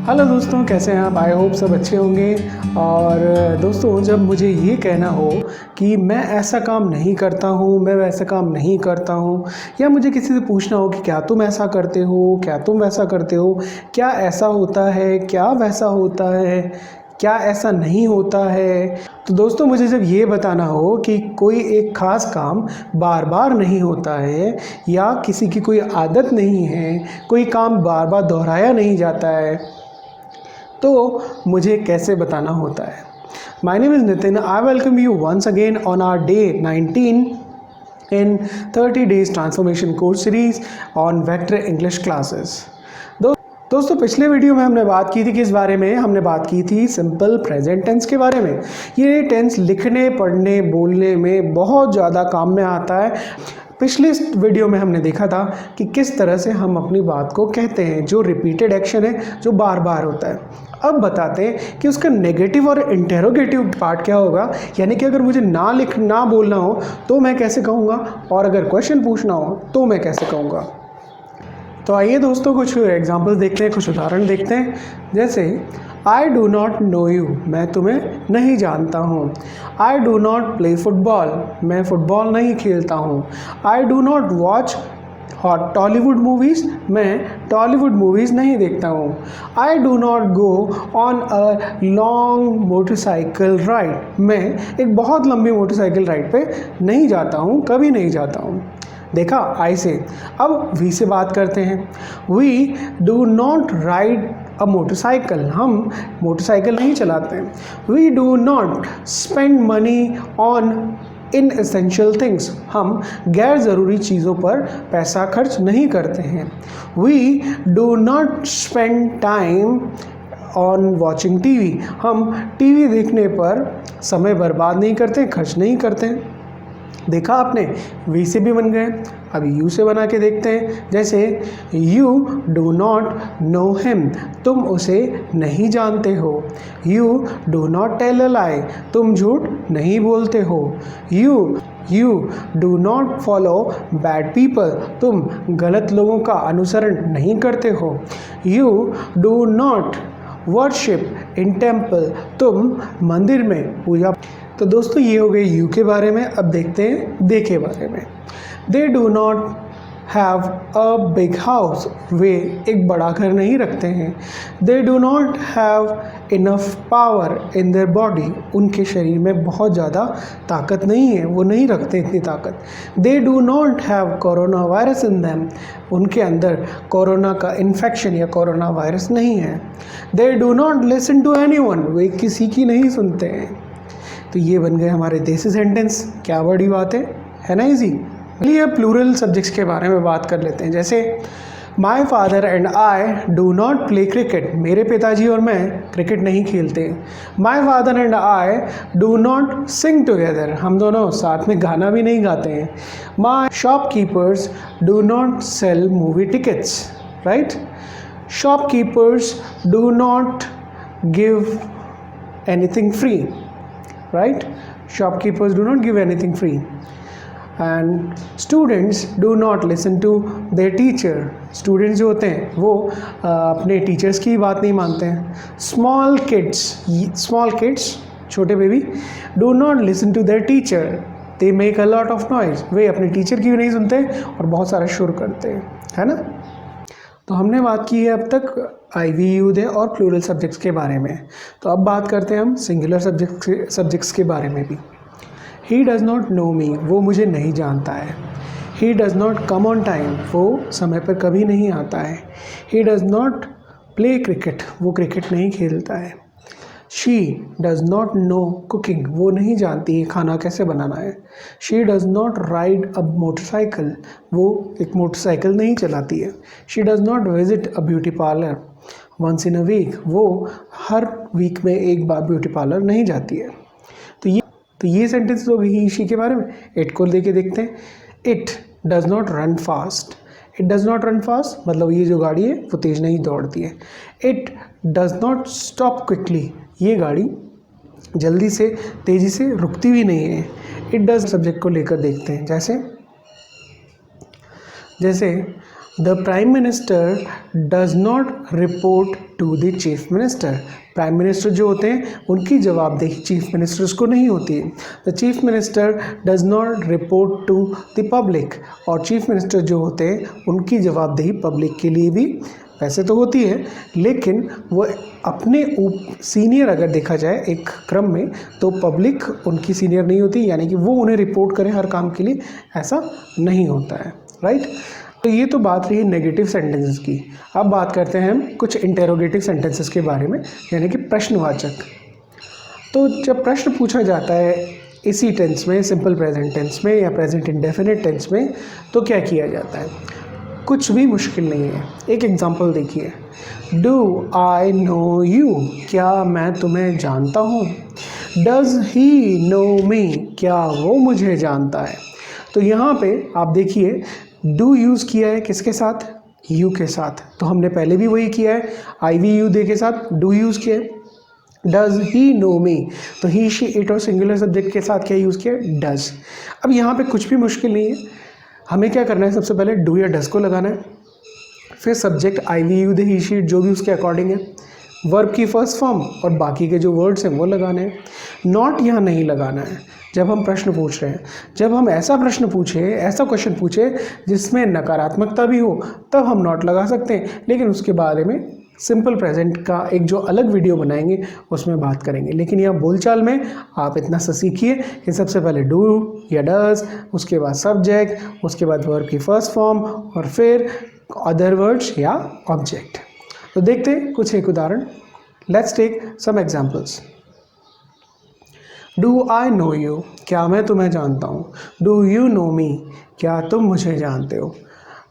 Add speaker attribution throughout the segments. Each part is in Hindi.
Speaker 1: हेलो दोस्तों, कैसे हैं आप? आई होप सब अच्छे होंगे। और दोस्तों, जब मुझे ये कहना हो कि मैं ऐसा काम नहीं करता हूँ, मैं वैसा काम नहीं करता हूँ, या मुझे किसी से पूछना हो कि क्या तुम ऐसा करते हो, क्या तुम वैसा करते हो, क्या ऐसा होता है, क्या वैसा होता है, क्या ऐसा नहीं होता है, तो दोस्तों मुझे जब ये बताना हो कि कोई एक ख़ास काम बार बार नहीं होता है, या किसी की कोई आदत नहीं है, कोई काम बार बार दोहराया नहीं जाता है, तो मुझे कैसे बताना होता है। My name is Nitin. I welcome you once again on our day 19 in 30 days transformation course series on vector English classes। दोस्तों, पिछले वीडियो में हमने बात की थी किस बारे में? हमने बात की थी सिंपल प्रेजेंट टेंस के बारे में। ये टेंस लिखने, पढ़ने, बोलने में बहुत ज़्यादा काम में आता है। पिछले वीडियो में हमने देखा था कि किस तरह से हम अपनी बात को कहते हैं, जो रिपीटेड एक्शन है, जो बार बार होता है। अब बताते हैं कि उसका नेगेटिव और इंटेरोगेटिव पार्ट क्या होगा, यानी कि अगर मुझे ना बोलना हो तो मैं कैसे कहूँगा, और अगर क्वेश्चन पूछना हो तो मैं कैसे कहूँगा। तो आइए दोस्तों, कुछ एग्जाम्पल्स देखते हैं, कुछ उदाहरण देखते हैं। जैसे आई डू नॉट नो यू, मैं तुम्हें नहीं जानता हूँ। आई डू नॉट प्ले फुटबॉल, मैं फुटबॉल नहीं खेलता हूँ। आई do not watch Tollywood movies, मैं टॉलीवुड मूवीज़ नहीं देखता हूँ। आई do not go on a long motorcycle ride, मैं एक बहुत लंबी मोटरसाइकिल राइड पे नहीं जाता हूँ, कभी नहीं जाता हूँ। देखा आई से। अब वी से बात करते हैं। We do not ride a motorcycle, हम मोटरसाइकिल नहीं चलाते हैं। We do not spend money on inessential things, हम गैर ज़रूरी चीज़ों पर पैसा खर्च नहीं करते हैं। We do not spend time on watching TV, हम टीवी देखने पर समय बर्बाद नहीं करते, खर्च नहीं करते। देखा आपने, वी से भी बन गए। अब यू से बना के देखते हैं। जैसे you do not know him, तुम उसे नहीं जानते हो। You do not tell a lie, तुम झूठ नहीं बोलते हो। You do not follow bad people, तुम गलत लोगों का अनुसरण नहीं करते हो। You do not worship in temple, तुम मंदिर में पूजा। तो दोस्तों, ये हो गए यू के बारे में। अब देखते हैं दे के बारे में। They do not have a big house, वे एक बड़ा घर नहीं रखते हैं। They do not have enough power in their body, उनके शरीर में बहुत ज़्यादा ताकत नहीं है, वो नहीं रखते इतनी ताकत। दे do not have corona virus in them, उनके अंदर कोरोना का इन्फेक्शन या कोरोना वायरस नहीं है। They do not listen to anyone, वे किसी की नहीं सुनते हैं। तो ये बन गए हमारे देसी सेंटेंस। क्या बड़ी बात है ना, इजी। चलिए प्लूरल सब्जेक्ट्स के बारे में बात कर लेते हैं। जैसे my father and I do not play cricket, मेरे पिताजी और मैं क्रिकेट नहीं खेलते। My father and I do not sing together, हम दोनों साथ में गाना भी नहीं गाते हैं। My shopkeepers do not sell movie tickets, right. Shopkeepers do not give anything free, right? Shopkeepers do not give anything free. And students do not listen to their teacher. Students जो होते हैं वो अपने टीचर्स की बात नहीं मानते हैं। Small kids, छोटे baby, do not listen to their teacher. They make a lot of noise. वे अपने टीचर की भी नहीं सुनते और बहुत सारा शोर करते हैं, है ना। तो हमने बात की है अब तक IVU दे और प्लूरल सब्जेक्ट्स के बारे में। तो अब बात करते हैं हम सिंगुलर सब्जेक्ट्स के बारे में भी। He does not know me, वो मुझे नहीं जानता है। He does not come on time, वो समय पर कभी नहीं आता है। He does not play cricket, वो क्रिकेट नहीं खेलता है। She does not know cooking, वो नहीं जानती है खाना कैसे बनाना है। She does not ride a motorcycle, वो एक मोटरसाइकिल नहीं चलाती है। She does not visit a beauty parlour once in a week, वो हर वीक में एक बार ब्यूटी पार्लर नहीं जाती है। तो ये सेंटेंस हो गई ही शी के बारे में। इट को लेके देखते हैं। It does not run fast, it does not run fast मतलब ये जो गाड़ी है वो तेज़ नहीं दौड़ती है। It does not stop quickly, ये गाड़ी जल्दी से तेज़ी से रुकती भी नहीं है। इट डज़ सब्जेक्ट को लेकर देखते हैं। जैसे the prime minister does not report to the chief minister. Prime minister जो होते हैं उनकी जवाबदेही चीफ मिनिस्टर्स को नहीं होती है। The chief minister does not report to the public. और चीफ मिनिस्टर जो होते हैं उनकी जवाबदेही पब्लिक के लिए भी वैसे तो होती है, लेकिन वो अपने सीनियर अगर देखा जाए एक क्रम में, तो पब्लिक उनकी सीनियर नहीं होती, यानी कि वो उन्हें रिपोर्ट करें हर काम के लिए, ऐसा नहीं होता है, राइट। तो ये तो बात रही नेगेटिव सेंटेंसेस की। अब बात करते हैं हम कुछ इंटेरोगेटिव सेंटेंसेस के बारे में, यानी कि प्रश्नवाचक। तो जब प्रश्न पूछा जाता है इसी टेंस में, सिंपल प्रेजेंट टेंस में या प्रेजेंट इंडेफिनिट टेंस में, तो क्या किया जाता है? कुछ भी मुश्किल नहीं है। एक एग्जांपल देखिए, डू आई नो यू, क्या मैं तुम्हें जानता हूँ। डज ही नो मी, क्या वो मुझे जानता है। तो यहाँ पे आप देखिए डू यूज़ किया है किसके साथ? यू के साथ। तो हमने पहले भी वही किया है, आई वी यू दे के साथ डू यूज़ किया है। डज ही नो मी, तो ही शी इट और सिंगुलर सब्जेक्ट के साथ क्या यूज़ किया? डज। अब यहाँ पे कुछ भी मुश्किल नहीं है, हमें क्या करना है? सबसे पहले डू या डज को लगाना है, फिर subject I we you they he she जो भी उसके अकॉर्डिंग है, वर्ब की फर्स्ट फॉर्म और बाकी के जो वर्ड्स हैं वो लगाने हैं। नॉट यहाँ नहीं लगाना है जब हम प्रश्न पूछ रहे हैं। जब हम ऐसा प्रश्न पूछे, ऐसा क्वेश्चन पूछे जिसमें नकारात्मकता भी हो, तब हम नॉट लगा सकते हैं, लेकिन उसके बारे में सिंपल प्रेजेंट का एक जो अलग वीडियो बनाएंगे उसमें बात करेंगे। लेकिन यहाँ बोलचाल में आप इतना सा सीखिए कि सबसे पहले डू या डज, उसके बाद सब्जेक्ट, उसके बाद वर्ब की फर्स्ट फॉर्म और फिर अदर वर्ड्स या ऑब्जेक्ट। तो देखते हैं कुछ एक उदाहरण। Let's take some examples. Do I know you, क्या मैं तुम्हें जानता हूँ। डू यू नो मी, क्या तुम मुझे जानते हो।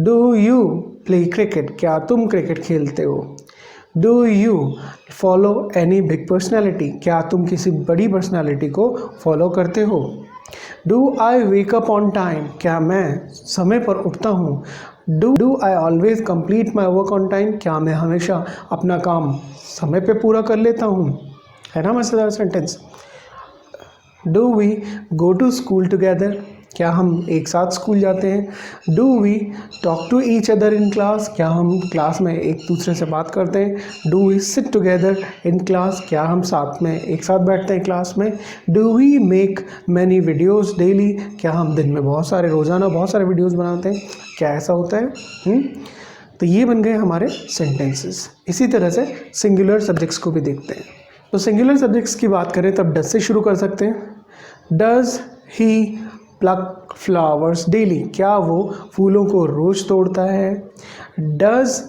Speaker 1: डू यू प्ले क्रिकेट, क्या तुम क्रिकेट खेलते हो। Do you follow any big personality, क्या तुम किसी बड़ी पर्सनैलिटी को फॉलो करते हो। Do I wake up on time, क्या मैं समय पर उठता हूँ। Do I always complete my work on time, क्या मैं हमेशा अपना काम समय पे पूरा कर लेता हूँ। है ना मज़ेदार sentence. Do we go to school together, क्या हम एक साथ स्कूल जाते हैं। Do we talk to each other in class, क्या हम क्लास में एक दूसरे से बात करते हैं। Do we sit together in class, क्या हम साथ में एक साथ बैठते हैं क्लास में। Do we make many videos daily, क्या हम दिन में रोज़ाना बहुत सारे वीडियोज़ बनाते हैं। क्या ऐसा होता है? तो ये बन गए हमारे सेंटेंसेस। इसी तरह से सिंगुलर सब्जेक्ट्स को भी देखते हैं। तो सिंगुलर सब्जेक्ट्स की बात करें तब डज से शुरू कर सकते हैं। Does he plug flowers daily, क्या वो फूलों को रोज़ तोड़ता है। Does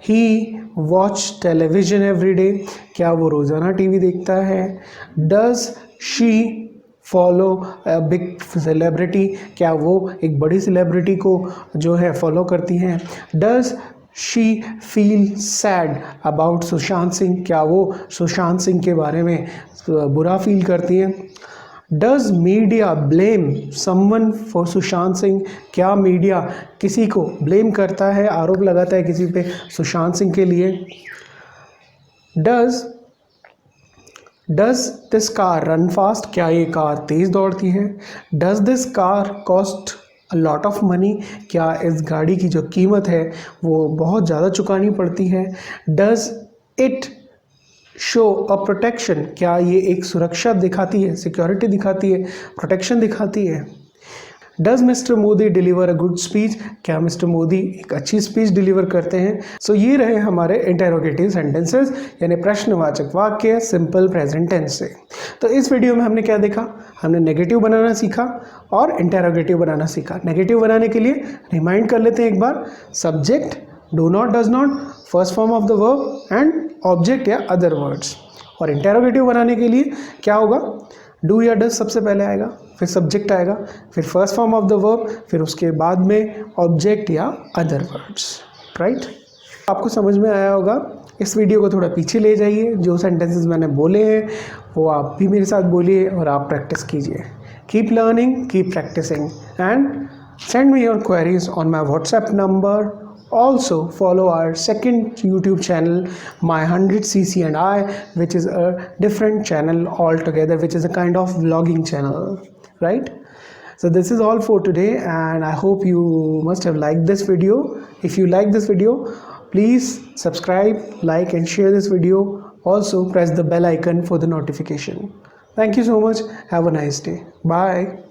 Speaker 1: he watch television every day, क्या वो रोज़ाना टीवी देखता है। Does she follow big celebrity, क्या वो एक बड़ी सेलिब्रिटी को जो है फॉलो करती हैं। Does she feel sad about Sushant Singh, क्या वो सुशांत सिंह के बारे में बुरा फील करती हैं। Does media blame someone for Sushant Singh, क्या मीडिया किसी को ब्लेम करता है, आरोप लगाता है किसी पे सुशांत सिंह के लिए। Does this car run fast, क्या ये कार तेज़ दौड़ती है। Does this car cost a lot of money, क्या इस गाड़ी की जो कीमत है वो बहुत ज़्यादा चुकानी पड़ती है। Does it show a protection, क्या ये एक सुरक्षा दिखाती है, सिक्योरिटी दिखाती है, प्रोटेक्शन दिखाती है। Does mister Modi deliver a good speech, क्या मिस्टर मोदी एक अच्छी स्पीच डिलीवर करते हैं। सो ये रहे हमारे इंटेरोगेटिव सेंटेंसेस, यानी प्रश्नवाचक वाक्य सिंपल प्रेजेंट टेंस से। तो इस वीडियो में हमने क्या देखा? हमने नेगेटिव बनाना सीखा और इंटेरोगेटिव बनाना सीखा। नेगेटिव बनाने के लिए रिमाइंड कर लेते हैं एक बार। Subject do not, does not, first form of the verb and object या अदर वर्ड्स। और इंटेरोगेटिव बनाने के लिए क्या होगा? डू या डज सबसे पहले आएगा, फिर सब्जेक्ट आएगा, फिर first form of the verb, फिर उसके बाद में ऑब्जेक्ट या अदर वर्ड्स, राइट। आपको समझ में आया होगा। इस वीडियो को थोड़ा पीछे ले जाइए, जो सेंटेंसेस मैंने बोले हैं वो आप भी मेरे साथ बोलिए और आप प्रैक्टिस कीजिए। Keep learning, keep practising and send me your queries on my WhatsApp number. Also follow our second YouTube channel, My 100cc and I, which is a different channel altogether, which is a kind of vlogging channel, right? So this is all for today and I hope you must have liked this video. If you like this video, Please subscribe, like and share this video. Also press the bell icon for the notification. Thank you so much. Have a nice day. Bye.